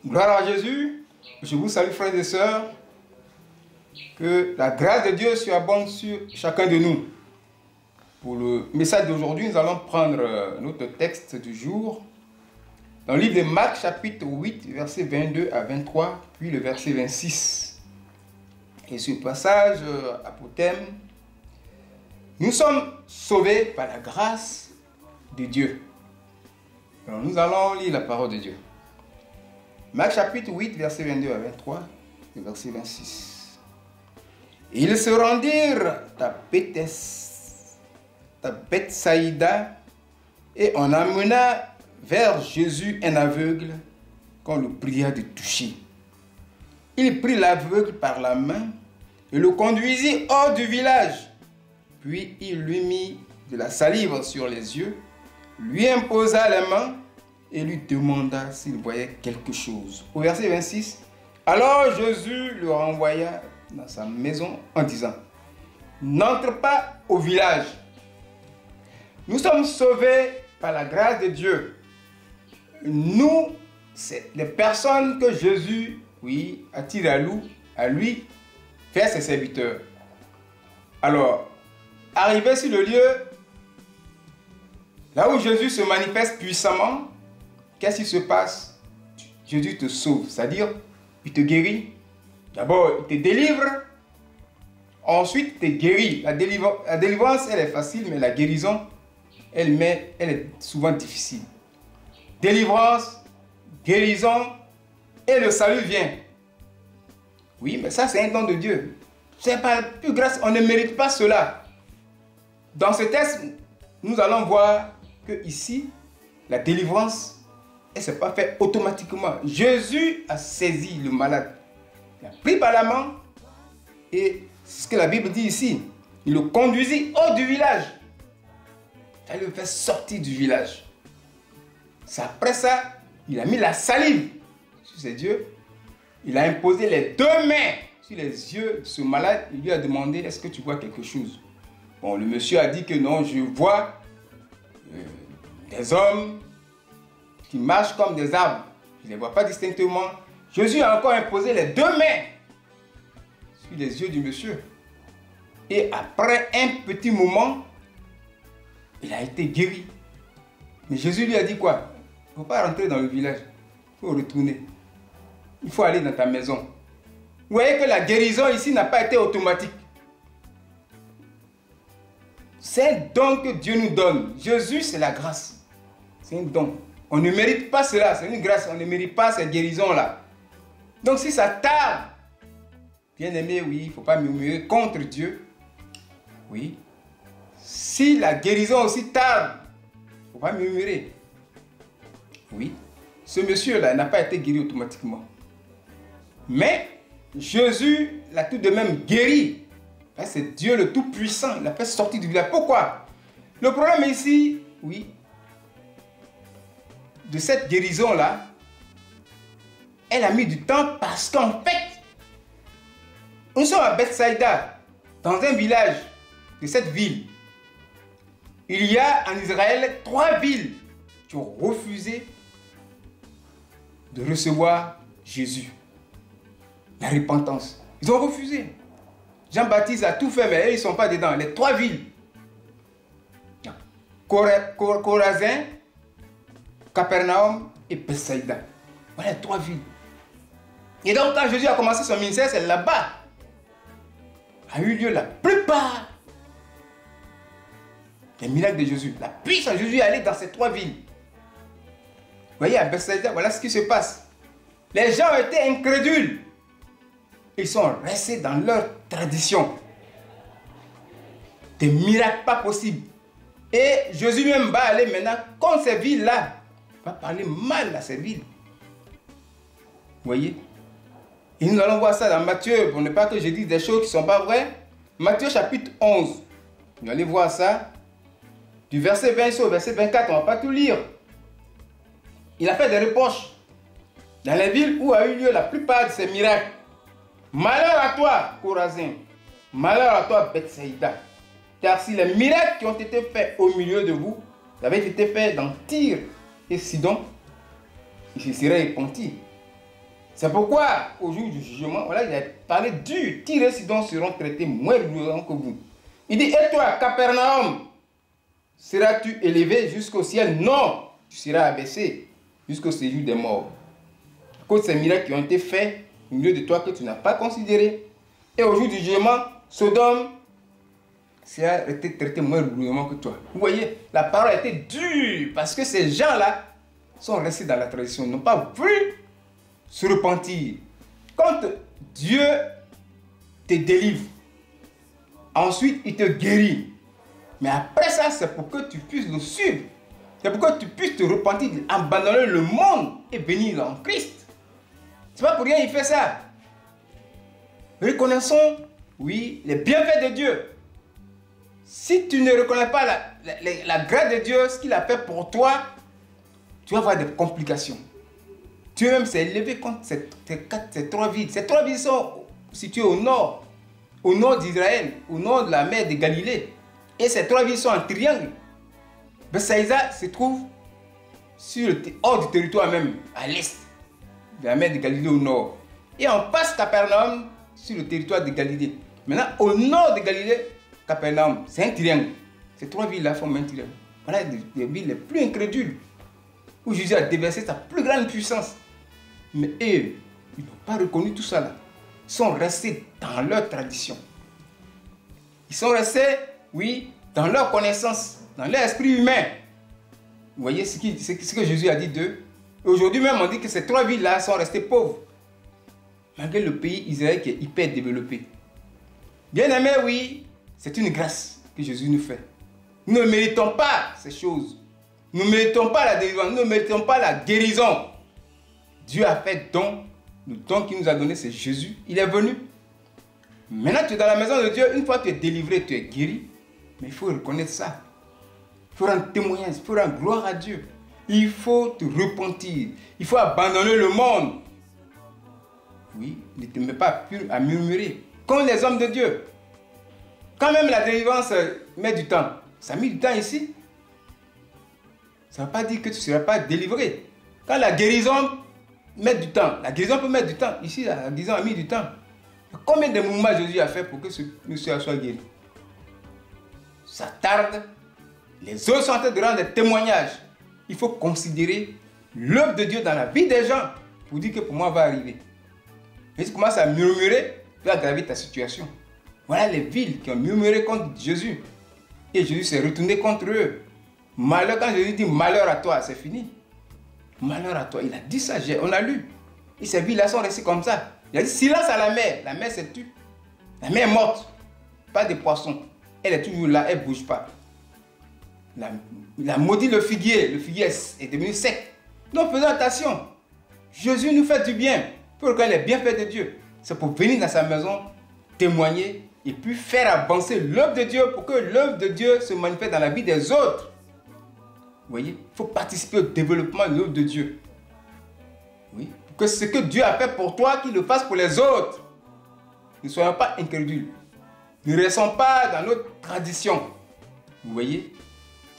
Gloire à Jésus. Je vous salue, frères et sœurs. Que la grâce de Dieu surabonde sur chacun de nous. Pour le message d'aujourd'hui, nous allons prendre notre texte du jour dans le livre de Marc, chapitre 8, versets 22 à 23, puis le verset 26. Et ce passage a pour thème: nous sommes sauvés par la grâce de Dieu. Alors nous allons lire la parole de Dieu. Marc chapitre 8, verset 22 à 23, et verset 26. Ils se rendirent à Bethsaïda, et on amena vers Jésus un aveugle qu'on le pria de toucher. Il prit l'aveugle par la main et le conduisit hors du village. Puis il lui mit de la salive sur les yeux, lui imposa les mains et lui demanda s'il voyait quelque chose. Au verset 26, alors Jésus le renvoya dans sa maison en disant: n'entre pas au village. Nous sommes sauvés par la grâce de Dieu. Nous, c'est les personnes que Jésus, attire à lui, faire ses serviteurs. Alors, arrivé sur le lieu, là où Jésus se manifeste puissamment, qu'est-ce qui se passe? Jésus te sauve, c'est-à-dire, il te guérit. D'abord, il te délivre. Ensuite, il te guérit. La délivrance, elle est facile, mais la guérison, elle est souvent difficile. Délivrance, guérison, et le salut vient. Oui, mais ça, c'est un don de Dieu. C'est pas plus grâce, on ne mérite pas cela. Dans ce texte, nous allons voir que ici, la délivrance, elle ne s'est pas faite automatiquement. Jésus a saisi le malade. Il l'a pris par la main et c'est ce que la Bible dit ici. Il le conduisit hors du village. Il le fait sortir du village. C'est après ça, il a mis la salive sur ses yeux. Il a imposé les deux mains sur les yeux de ce malade. Il lui a demandé: est-ce que tu vois quelque chose? Bon, le monsieur a dit que non, je vois des hommes qui marchent comme des arbres. Je ne les vois pas distinctement. Jésus a encore imposé les deux mains sur les yeux du monsieur. Et après un petit moment, il a été guéri. Mais Jésus lui a dit quoi? Il ne faut pas rentrer dans le village. Il faut retourner. Il faut aller dans ta maison. Vous voyez que la guérison ici n'a pas été automatique. C'est un don que Dieu nous donne. Jésus, c'est la grâce. C'est un don. On ne mérite pas cela. C'est une grâce. On ne mérite pas cette guérison-là. Donc si ça tarde, bien aimé, oui, il ne faut pas murmurer contre Dieu. Oui. Si la guérison aussi tarde, il ne faut pas murmurer. Oui. Ce monsieur-là n'a pas été guéri automatiquement. Mais Jésus l'a tout de même guéri. C'est Dieu le Tout-Puissant. Il l'a fait sortir du village. Pourquoi? Le problème ici, oui, de cette guérison-là, elle a mis du temps parce qu'en fait, nous sommes à Bethsaïda, dans un village de cette ville. Il y a en Israël 3 villes qui ont refusé de recevoir Jésus. La repentance. Ils ont refusé. Jean-Baptiste a tout fait, mais ils ne sont pas dedans. Les 3 villes. Chorazin, Capernaum et Bethsaïda. Voilà les 3 villes. Et donc quand Jésus a commencé son ministère, c'est là-bas a eu lieu la plupart des miracles de Jésus. La puissance de Jésus est allée dans ces 3 villes. Vous voyez, à Bethsaïda, voilà ce qui se passe. Les gens ont été incrédules. Ils sont restés dans leur tradition. Des miracles pas possibles. Et Jésus même va aller maintenant contre ces villes-là. Il va parler mal à ces villes. Vous voyez? Et nous allons voir ça dans Matthieu, pour ne pas que je dise des choses qui ne sont pas vraies. Matthieu chapitre 11. Vous allez voir ça. Du verset 20 au verset 24, on ne va pas tout lire. Il a fait des reproches dans les villes où a eu lieu la plupart de ces miracles. Malheur à toi, Chorazin. Malheur à toi, Bethsaïda. Car si les miracles qui ont été faits au milieu de vous avaient été faits dans Tyr et Sidon, il se serait repenti. C'est pourquoi, au jour du jugement, voilà, il a parlé dur. Tirez Sidon seront traités moins durement que vous. Il dit, et toi, Capernaum, seras-tu élevé jusqu'au ciel? Non, tu seras abaissé jusqu'au séjour des morts. À cause de ces miracles qui ont été faits au milieu de toi que tu n'as pas considéré. Et au jour du jugement, Sodome sera traité moins durement que toi. Vous voyez, la parole a été dure parce que ces gens-là sont restés dans la tradition. Ils n'ont pas voulu se repentir. Quand Dieu te délivre, ensuite il te guérit. Mais après ça, c'est pour que tu puisses le suivre. C'est pour que tu puisses te repentir, abandonner le monde et venir en Christ. C'est pas pour rien qu'il fait ça. Reconnaissons, oui, les bienfaits de Dieu. Si tu ne reconnais pas la grâce de Dieu, ce qu'il a fait pour toi, tu vas avoir des complications. Dieu même s'est élevé contre ces trois villes. Ces trois villes sont situées au nord d'Israël, au nord de la mer de Galilée. Et ces trois villes sont en triangle. Bethsaïda se trouve hors du territoire même, à l'est de la mer de Galilée au nord. Et on passe Capernaum sur le territoire de Galilée. Maintenant, au nord de Galilée, Capernaum, c'est un triangle. Ces trois villes-là forment un triangle. Voilà les villes les plus incrédules, où Jésus a déversé sa plus grande puissance. Mais eux, ils n'ont pas reconnu tout ça là. Ils sont restés dans leur tradition. Ils sont restés, oui, dans leur connaissance, dans leur esprit humain. Vous voyez ce que Jésus a dit d'eux. Aujourd'hui même, on dit que ces trois villes-là sont restées pauvres. Malgré le pays Israël qui est hyper développé. Bien aimé, oui, c'est une grâce que Jésus nous fait. Nous ne méritons pas ces choses. Nous ne méritons pas la délivrance, nous ne méritons pas la guérison. Dieu a fait don. Le don qu'il nous a donné, c'est Jésus. Il est venu. Maintenant, tu es dans la maison de Dieu. Une fois que tu es délivré, tu es guéri. Mais il faut reconnaître ça. Il faut rendre témoignage, il faut rendre gloire à Dieu. Il faut te repentir. Il faut abandonner le monde. Oui, ne te mets pas à murmurer. Comme les hommes de Dieu. Quand même la délivrance met du temps. Ça a mis du temps ici. Ça ne veut pas dire que tu ne seras pas délivré. Quand la guérison met du temps, la guérison peut mettre du temps. Ici, la guérison a mis du temps. Combien de mouvements Jésus a fait pour que ce monsieur soit guéri? Ça tarde. Les autres sont en train de rendre des témoignages. Il faut considérer l'œuvre de Dieu dans la vie des gens pour dire que pour moi va arriver. Et si tu commences à murmurer, tu vas aggraver ta situation. Voilà les villes qui ont murmuré contre Jésus. Et Jésus s'est retourné contre eux. Malheur, quand Jésus dit malheur à toi, c'est fini. Malheur à toi. Il a dit ça, on a lu. Et ces villes-là sont restées comme ça. Il a dit silence à la mer. La mer s'est tue. La mer est morte. Pas de poisson. Elle est toujours là, elle ne bouge pas. Il a maudit le figuier. Le figuier est devenu sec. Donc faisons attention. Jésus nous fait du bien. Pour reconnaître les bienfaits de Dieu. C'est pour venir dans sa maison, témoigner et puis faire avancer l'œuvre de Dieu pour que l'œuvre de Dieu se manifeste dans la vie des autres. Vous voyez, il faut participer au développement de l'œuvre de Dieu. Oui, pour que ce que Dieu a fait pour toi, qu'il le fasse pour les autres. Ne soyons pas incrédules. Ne restons pas dans notre tradition. Vous voyez,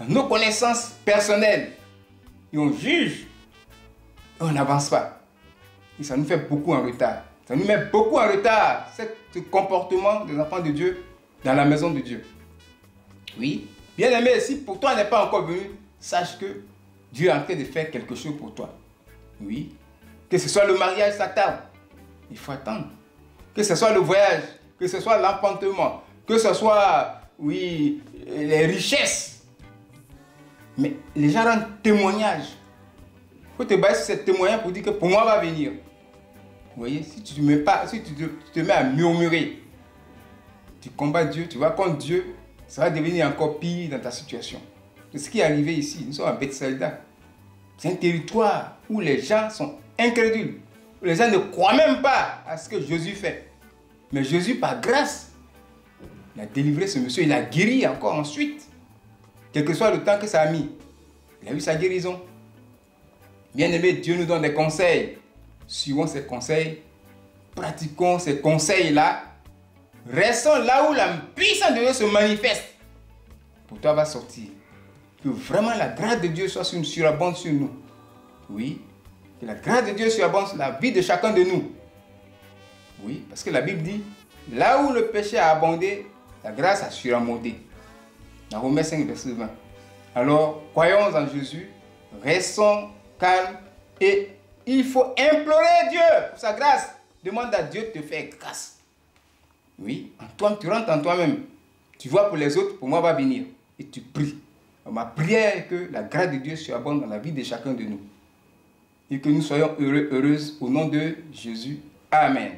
dans nos connaissances personnelles. Et on juge et on n'avance pas. Et ça nous fait beaucoup en retard. Ça nous met beaucoup en retard, ce comportement des enfants de Dieu dans la maison de Dieu. Oui, bien aimé, si pour toi n'est pas encore venu, sache que Dieu est en train de faire quelque chose pour toi. Oui, que ce soit le mariage, ça tarde. Il faut attendre. Que ce soit le voyage, que ce soit l'enfantement, que ce soit, oui, les richesses. Mais les gens rendent témoignage. Il faut te baser sur ce témoignage pour dire que pour moi va venir. Vous voyez, si tu te mets à murmurer, tu combats Dieu, tu vas contre Dieu, ça va devenir encore pire dans ta situation. C'est ce qui est arrivé ici. Nous sommes à Bethsaïda. C'est un territoire où les gens sont incrédules. Où les gens ne croient même pas à ce que Jésus fait. Mais Jésus, par grâce, il a délivré ce monsieur. Il a guéri encore ensuite. Quel que soit le temps que ça a mis. Il a eu sa guérison. Bien aimé, Dieu nous donne des conseils. Suivons ces conseils. Pratiquons ces conseils-là. Restons là où la puissance de Dieu se manifeste. Pour toi va sortir. Que vraiment la grâce de Dieu soit surabonde sur nous. Oui. Que la grâce de Dieu surabonde sur la vie de chacun de nous. Oui, parce que la Bible dit, là où le péché a abondé, la grâce a surmonté. Dans Romains 5, verset 20. Alors, croyons en Jésus, restons calmes et il faut implorer Dieu pour sa grâce. Demande à Dieu de te faire grâce. Oui, Antoine, tu rentres en toi-même. Tu vois pour les autres, pour moi va venir. Et tu pries. Ma prière est que la grâce de Dieu surabonde dans la vie de chacun de nous. Et que nous soyons heureux, heureuses au nom de Jésus. Amen.